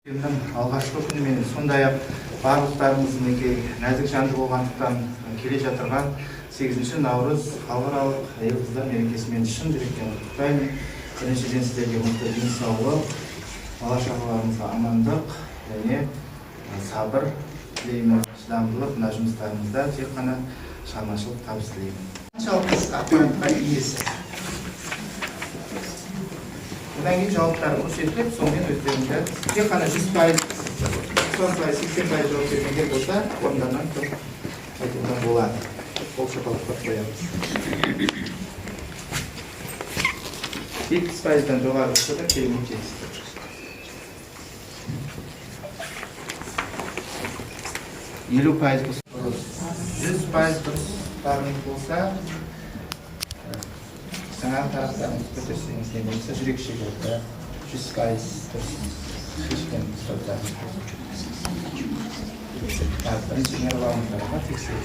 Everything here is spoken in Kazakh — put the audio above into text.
Алғашқы күнімен сондай-ақ барлықтарыңыз мінекей нәзік жанды болғандықтан келе жатырған 8 наурыз халықаралық әйел қыздар мерекесімен шын жүректен құттықтаймын. Біріншіден сіздерге мықты денсаулық, бала-шағаларыңызға амандық және сабыр тілеймін. Шыдамдылық мына жұмыстарыңызда тек қана шығармашылық табыс тілеймін. Қаншалықты ақпаратқа иесіз. Одан кейін жауаптары көрсетіліп, сонымен өздеріңді тек қана 100%, 80% жауап бергендер болса, орындарынан тұрып айтуға болады. Қол шапалақтап қоямыз. 70%-дан жоғары болса да керемет жетістік. 50% дұрыс. 100% дұрыстарыңыз болса, жаңағы тараптарыңыз көтерсеңіз не болса, жүрекше болды. 100% дұрыс. Шешкен сұрақтарыңыз. Бірінші нұрлауыңыздарға тексеріп